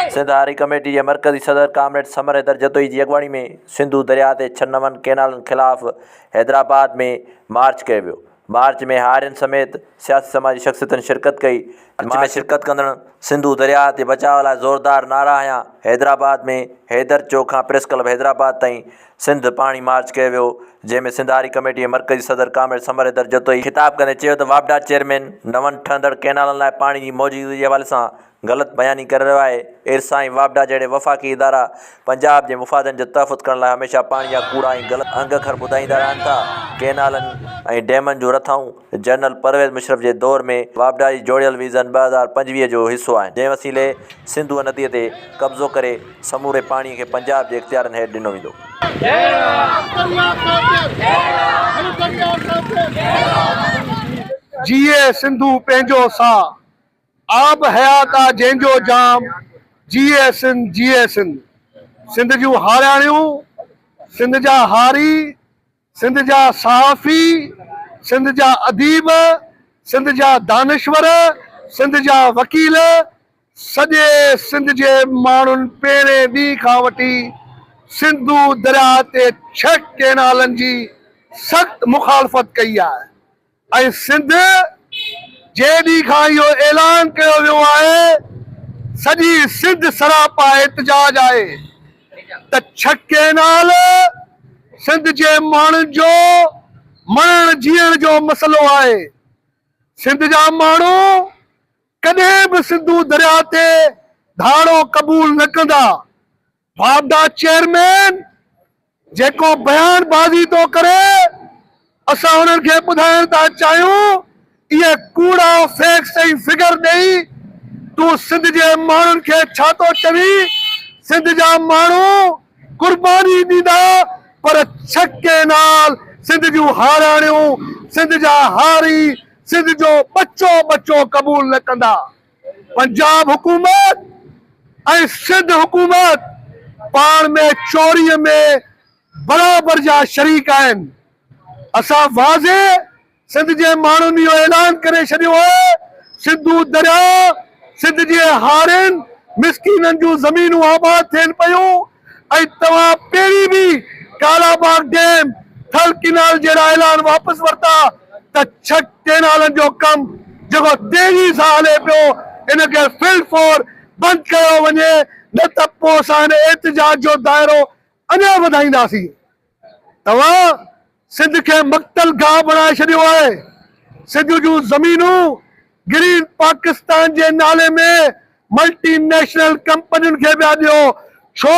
सिंध हारी कमेटी के मरकजी सदर कामरेड समर दरजतोई की अगवानी में सिंधु दरिया ते 6 नवनि कैनालनि खिलाफ़ हैदराबाद में मार्च किया वियो। मार्च में हारियुनि समेत सियासी समाजी शख्सियतुनि शिरकत कई। मार्च में शिरकत कंदड़ सिंधु दरिया ते बचाव लाइ ज़ोरदार नारा हया। हैदराबाद में हैदर चौक खां प्रेस क्लब हैदराबाद ताईं सिंध पाणी मार्च किया वियो, जंहिंमें सिंध हारी कमेटी के मरकजी सदर कामरेड समर दरजतोई खिताब कंदे चयो त वापडा चेयरमैन नवनि ठहंदड़ कैनालनि लाइ पाणी जी मौजूदगी जे हवाले सां गलत बयानी कर रहा है। इरसाई वापडा जड़े वफ़ाक़ी इदारा पंजाब के मुफादन जो तहफ़ुज़ करण लाइ हमेशा पानी जा कूड़ा गलत अंग खर ॿुधाईंदा रहनि था। कैनालनि ऐं डैमनि जो रथाऊं जनरल परवेज़ मुशर्रफ के दौर में वापडा जी जोड़ियल विज़न 2025 जो हिस्सो आहिनि, जंहिं वसीले सिंधु नदीअ ते कब्ज़ो करे समूरे पाणी खे पंजाब जे इख़्तियारनि हेठि ॾिनो वेंदो। जिए सिंधु पंहिंजो साह, आब हयात आ जंहिंजो जाम, जिए सिंध। सिंध जूं हारियाणियूं, सिंध जा हारी, सिंध जा सहाफ़ी, सिंध जा अदीब, सिंध जा दानिश्वर, सिंध जा वकील, सॼे सिंध जे माण्हुनि पहिरें ॾींहं खां वठी सिंधु दरिया ते 6 कैनालनि जी सख़्त मुखालफ़त कई आहे ऐं सिंध जे ॾींहं खां इहो ऐलान कयो वियो आहे, सॼी सिंध सरापा एहतजाज आहे त 6 कैनाल सिंध जे माण्हुनि जो मरण जीअण जो मसइलो आहे। सिंध जा माण्हू कॾहिं बि सिंधु दरिया ते धाड़ो क़बूल न कंदा। वापडा चेयरमैन जेको बयानबाज़ी थो करे, असां हुननि खे ॿुधाइण था चाहियूं, ये कूड़ा फैक्स ऐं फिगर ॾेई तूं सिंध जे माण्हुनि खे छा थो चवी? सिंध जा माण्हू कुर्बानी ॾींदा, पर 6 कैनाल सिंध जूं हारियाणियूं, सिंध जा हारी, सिंध जो बच्चो क़बूल न कंदा। पंजाब हुकूमत ऐं सिंध हुकूमत पाण में चोरीअ में बराबर जा शरीक आहिनि। असां वाज़े सिंध जे माण्हुनि इहो ऐलान करे छॾियो आहे, सिंधु दरिया सिंध जे हारियुनि मिसकीननि जूं ज़मीनूं आबाद थियनि पियूं ऐं तव्हां पहिरीं बि कालाबाग डैम, थल कैनाल जहिड़ा ऐलान वापसि वरिता त 6 कैनालनि जो कमु जेको तेज़ी सां हले पियो, इनखे फिल फोर बंदि कयो वञे, न त पोइ असां हिन एहतजाज जो दाइरो अञा वधाईंदासीं। तव्हां सिंध के मक़तल गाह बणाए छॾियो आहे। सिंध जूं ज़मीनूं ग्रीन पाकिस्तान जे नाले में मल्टीनेशनल कंपनियुनि खे पिया ॾियो। छो?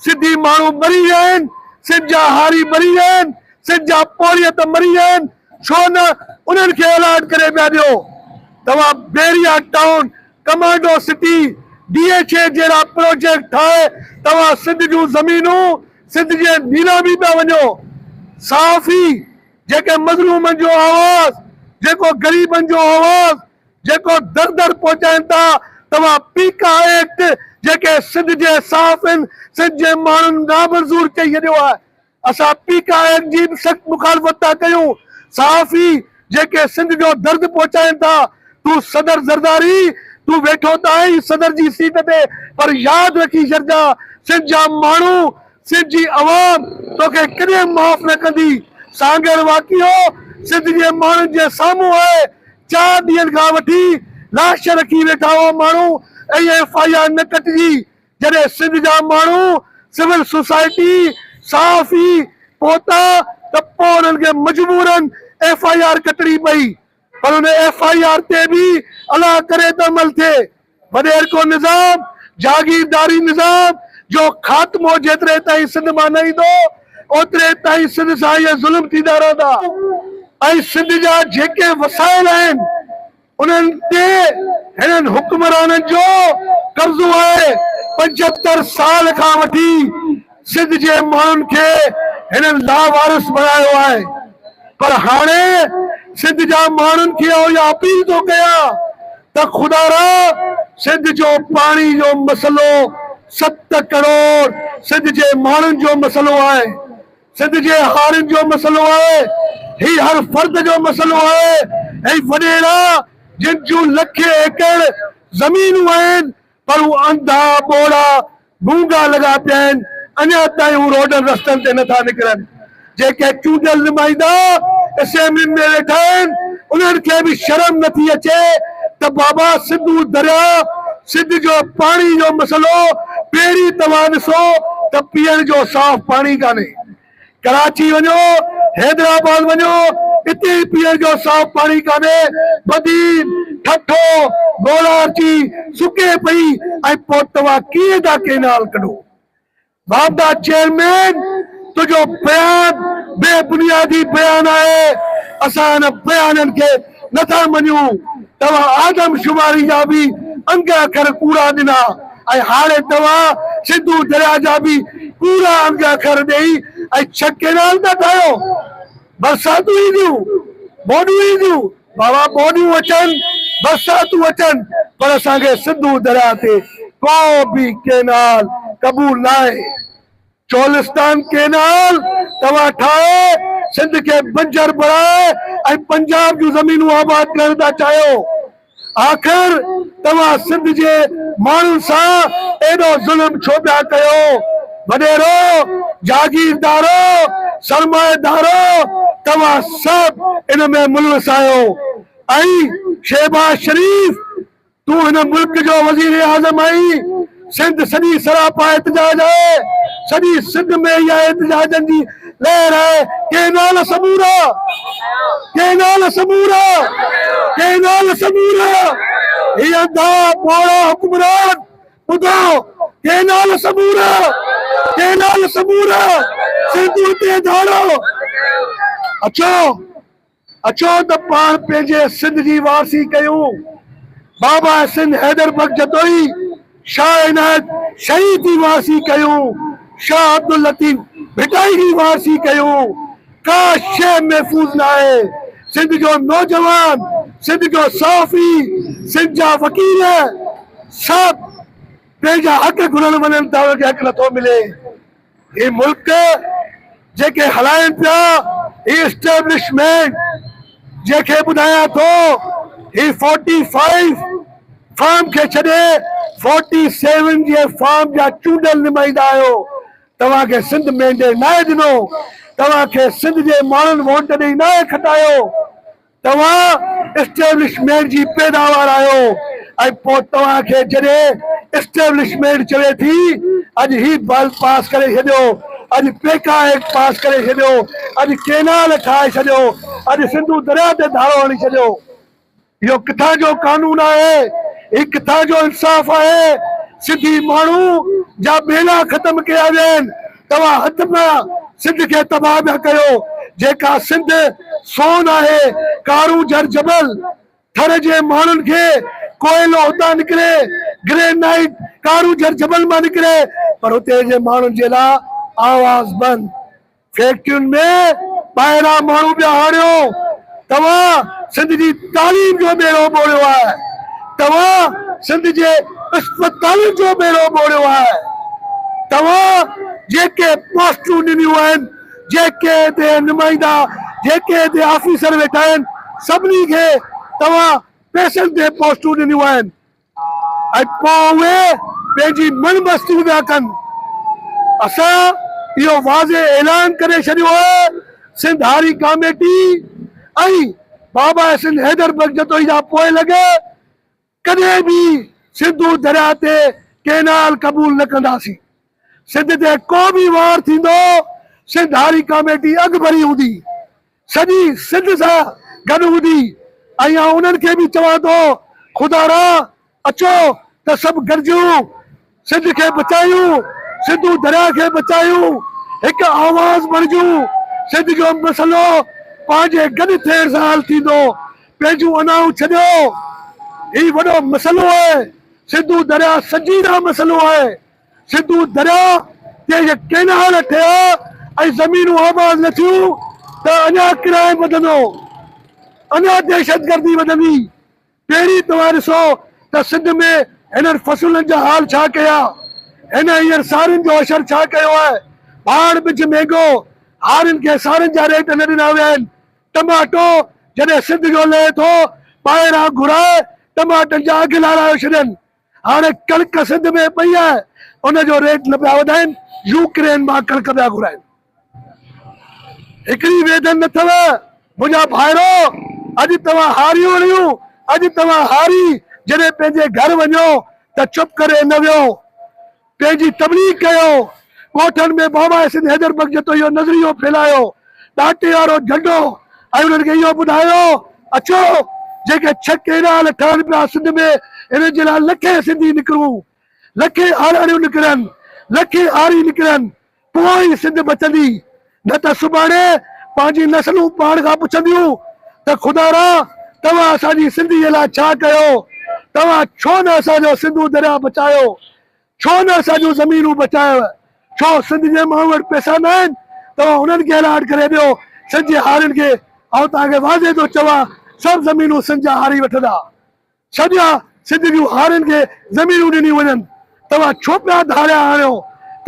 सिंधी माण्हू मरी विया आहिनि, सिंध जा हारी मरी विया आहिनि, सिंध जा पोरियत मरी विया आहिनि, छो न उन्हनि खे ऐलान करे पिया ॾियो? तव्हां बेरिया टाउन, कमांडो सिटी, DHA जहिड़ा प्रोजेक्ट ठाहे तव्हां सिंध जूं ज़मीनूं सिंध जे नीलामी पिया वञो। सहाफ़ी जेके मज़लूमनि जो आवाज़, जेको ग़रीबनि जो आवाज़, जेको दर पहुचाइनि था, तव्हां पीका एक्ट जेके सिंध जे सहाफ़ियुनि, सिंध जे माण्हुनि नामंज़ूर चई छॾियो आहे। असां पीका एक्ट जी बि सख़्त मुखालफ़त था कयूं। सहाफ़ी जेके सिंध जो दर्द पहुचाइनि था, तूं सदर ज़रदारी, तूं वेठो त आहीं सदर जी सीट ते, पर यादि रखी छॾिजा, सिंध जा माण्हू, सिंध जी अवाम तोखे कॾहिं माफ़ न कंदी। सागर वाक़ियो सिंध जे माण्हुनि जे साम्हूं आहे। 4 ॾींहंनि खां वठी लाश रखी वेठा हो माण्हू ऐं FIR न कटिजी। जॾहिं सिंध जा माण्हू, सिविल सोसाइटी, सहाफ़ी पहुता त पोइ उन्हनि खे मजबूरन FIR कटणी पई, पर उन FIR ते बि अलाह करे त अमल थिए। वॾेर को निज़ाम, जागीरदारी निज़ाम जो ख़ात्मो जेतिरे ताईं सिंध मां न ईंदो, ओतिरे ताईं सिंध सां इहे ज़ुल्म थींदा रहंदा ऐं सिंध जा जेके वसाइल आहिनि उन्हनि ते हिननि हुक्मराननि जो कब्ज़ो आहे। 75 साल खां वठी सिंध जे माण्हुनि खे हिननि लावारिस बणायो आहे, पर हाणे सिंध जा माण्हुनि खे इहा अपील थो कयां त ख़ुदा सिंध जो पाणी जो मसइलो 7 करोड़ सिंध जे माण्हुनि जो मसइलो आहे, सिंध जे हारियुनि जो मसइलो आहे, ही हर फर्द जो मसइलो आहे। ऐं वॾेरा जिन जूं लखे एकड़ ज़मीनूं आहिनि पर हू अंधा ॿोड़ा गूंगा लॻा पिया आहिनि, अञा ताईं हू रोडनि रस्तनि ते नथा निकिरनि। जेके चूंडियल नुमाइंदा असेंबली में वेठा आहिनि उन्हनि खे बि शर्म नथी अचे त बाबा सिंधु दरिया सिंध जो पाणी जो मसलो पहिरीं तव्हां ॾिसो त पीअण जो साफ़ पाणी कान्हे। कराची वञो, हैदराबाद वञो, इते पीअण जो साफ़ पाणी कान्हे। बदी ठठो गोलाची सुके पई ऐं पोइ तव्हां कीअं था केनाल कढो। वापदा चेयरमैन तुझो बयान बेबुनियादी बयान आहे, असां हिन बयाननि खे नथा मञूं। तव्हां आदमशुमारी जा बि अंग अखर कूड़ा ॾिना ऐं हाणे तव्हां सिंधु दरिया जा बि कूड़ा अंग अखर ॾेई ऐं छह केनाल था ठाहियो। बरसातूं ईंदियूं, बोडियूं ईंदियूं, बाबा बोडियूं अचनि, बरसातूं अचनि, पर असांखे सिंधु दरिया ते को बि केनाल क़बूल न आहे। चोलिस्तान केनाल तव्हां ठाहे सिंध खे बंजर बणाए ऐं पंजाब जूं ज़मीनूं आबाद करण था चाहियो। आख़िर तव्हां सिंध जे माण्हुनि सां एॾो ज़ुल्म छो पिया कयो? वॾेरो, जागीरदारो, सरमाएदारो, तव्हां सभु इन में मुलविस आहियो। ऐं शहबाज शरीफ, तूं हिन मुल्क जो वज़ीर आज़म आई, सिंध सॼी सरापा एहतजाज आहे, सॼी सिंध में इहा एहतजाजनि जी लहर आहे। केनाल समूरा, केनाल समूरा, केनाल समूरा, हीअ अंधा ॿोड़ा हुक्मरान ॿुधो, केनाल समूरा, केनाल समूरा, सिंधु ते धाड़ो। अचो अचो त पाण पंहिंजे सिंध जी वारसी कयूं। बाबा सिंध हैदर बख्श जतोई, शाह इनायत शहीद जी वारसी कयूं, शाह अब्दुल लतीफ भिटाई जी वारसी कयूं। का शइ महफूज़ न आहे। सिंध जो नौजवान, सिंध जो साफ़ी, सिंध जा वकील सभु पंहिंजा हक़ घुरण वञनि था, उनखे हक़ नथो मिले। हे मुल्क जेके हलाइनि पिया, ही एस्टेब्लिशमेंट जेके ॿुधायां थो, ही 45 फार्म खे छॾे 47 जे फार्म जा चूंडियल नुमाइंदा आहियो। तव्हांखे सिंध मैंडेट न आहे ॾिनो, तव्हांखे सिंध जे माण्हुनि वोट ॾेई न आहे खटायो। तव्हां एस्टेब्लिशमेंट जी पैदावार आहियो ऐं पोइ तव्हांखे जॾहिं एस्टेब्लिशमेंट चवे थी अॼु ही बिल पास करे छॾियो, अॼु पेका एक्ट पास करे छॾियो, अॼु केनाल ठाहे छॾियो, अॼु सिंधु दरिया ते धारो हणी छॾियो। इहो किथां जो कानून आहे? ही किथां जो इंसाफ़ आहे? सिंधी माण्हू जा बेला ख़तम कया विया आहिनि। तव्हां हथ में सिंध खे तबाह पिया कयो। जेका सिंध सोन आहे, कारू जर जबल, थर जे माण्हुनि खे कोयलो हुतां निकिरे, ग्रेनाइट कारू जर जबल मां निकिरे, पर हुते जे माण्हुनि जे लाइ आवाज़ बंदि। फैक्ट्रियुनि में ॿाहिरां माण्हू पिया हारियो। तव्हां सिंध जी तालीम जो बेड़ो ॿोड़ियो आहे, तव्हां सिंध जे अस्पतालुनि जो बेड़ो ॿोड़ियो आहे। तव्हां जेके पोस्टूं ॾिनियूं आहिनि, जेके हिते नुमाइंदा, जेके हिते ऑफिसर वेठा आहिनि, सभिनी खे तव्हां पैसनि ते पोस्टूं ॾिनियूं आहिनि ऐं पोइ उहे पंहिंजी मनमस्ती पिया कनि। असां इहो वाज़े ऐलान करे छॾियो आहे, सिंध हारी कमेटी ऐं बाबा सिंध हैदर बख्श जतोई जा पोइ लॻे कॾहिं बि सिंधु दरिया ते केनाल क़बूल न कंदासीं। सिंध ते को बि वार थींदो, सिंध हारी कमेटी अॻु भरी हूंदी, सॼी सिंध सां गॾु हूंदी। ऐं उन्हनि खे बि चवां थो, ख़ुदा रा अचो त सभु गॾिजूं, सिंध खे बचायूं, सिंधु दरिया खे बचायूं, हिकु आवाज़ बणिजूं। सिंध जो मसइलो पंहिंजे गॾु थियण सां हल थींदो। पंहिंजूं अनाऊं छॾियो, ही वॾो मसइलो आहे। सिंधु दरिया संजीदा मसइलो आहे। सिंधु दरिया ते केनाल ठहिया ऐं ज़मीनूं आबाद न थियूं त अञा किराए वधंदो, अञा दहशतगर्दी वधंदी। पहिरीं तव्हां ॾिसो त सिंध में हिननि फसुलनि जा हाल छा कया, हिन हींअर साड़ियुनि जो असरु छा कयो आहे। भाड़ बिज महांगो, हारियुनि खे साड़ियुनि जा रेट न ॾिना विया आहिनि। टमाटो जॾहिं सिंध जो लहे थो ॿाहिरां घुराए टमाटनि जा अघ लाराए छॾनि। हाणे कणिक सिंध में पई आहे, उनजो रेट न पिया वधाइनि, यूक्रेन मां कणिक पिया घुराइनि। हिकिड़ी वेदन न अथव मुंहिंजा भाइरो, अॼु तव्हां हारी वञो, अॼु तव्हां हारी जॾहिं पंहिंजे घर वञो त चुप करे न वियो, पंहिंजी तबलीग कयो, ॻोठनि में बाबा सिंध हैदर बख्श जो इहो नज़रियो फैलायो, ॾाटे वारो झंडो, ऐं उन्हनि खे इहो ॿुधायो अचो जेके 6 केनाल ठहनि पिया सिंध में, इन जे लाइ लखे सिंधी निकिरूं, लखे आरियाणियूं निकिरनि, लखे आरी निकिरनि, पोइ ई सिंध बचंदी। न त सुभाणे पंहिंजी नसलूं पाण खां पुछंदियूं त खुदारा तव्हां असांजी सिंधी जे लाइ छा कयो, तव्हां छो न असांजो सिंधू दरिया बचायो, छो न असांजूं ज़मीनूं बचायो, छो सिंध जे माण्हू वटि पैसा न आहिनि, तव्हां उन्हनि खे अलॉट करे ॾियो सिंध जे हारियुनि खे। ऐं तव्हांखे वाज़े थो चवां, सभु ज़मीनूं सिंध जा हारी वठंदा, सॼा सिंध जूं हारियुनि खे ज़मीनूं ॾिनी वञनि। तव्हां छो पिया धारिया आणियो,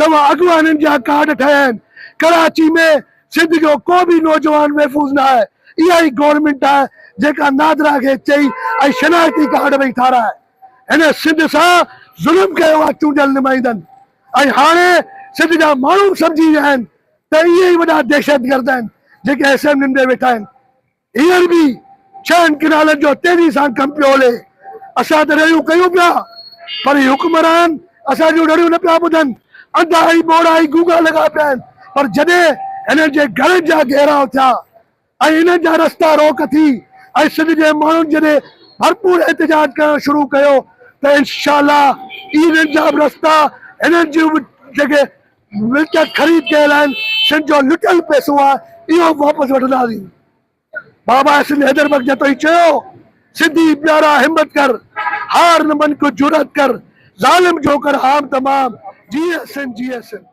तव्हां अॻुवाननि जा कार्ड ठाहिया आहिनि। कराची में सिंध जो को बि नौजवान महफ़ूज़ न आहे, इहा ई गवर्नमेंट आहे जेका नादरा खे चई ऐं शनाख़ती कार्ड भई ठाराए। हिन सिंध सां ज़ुल्म कयो आहे चूंडियल नुमाइंदनि, ऐं हाणे सिंध जा माण्हू सम्झी विया आहिनि त इहे ई वॾा दहशतगर्द आहिनि जेके असेंबलियुनि में वेठा आहिनि। हींअर बि 6 केनालनि जो तेज़ी सां कमु पियो हले, असां त रड़ियूं कयूं पिया, पर हुक्मरान असांजूं रड़ियूं न पिया ॿुधनि, अंधा ई ॿोड़ा ई गूंगा लॻा पिया आहिनि। पर जॾहिं हिननि जे घरनि जा घेराव थिया ऐं हिननि जा रस्ता रोक थी ऐं सिंध जे माण्हुनि जॾहिं भरपूर एहतजाज करणु शुरू कयो त इंशाअल्लाह इन्हनि जा बि रस्ता, हिननि जूं बि जेके मिल्कियत ख़रीद कयल आहिनि, सिंध जो लुटियल पैसो आहे, इहो वापसि वठंदासीं। बाबा सिंध हैदर बख्श जो ई चयो, सिंधी प्यारा हिम्मत कर, हार न मन को जुरत कर, ज़ालिम जो कर हाम तमाम, जीए सिंध जीए सिंध।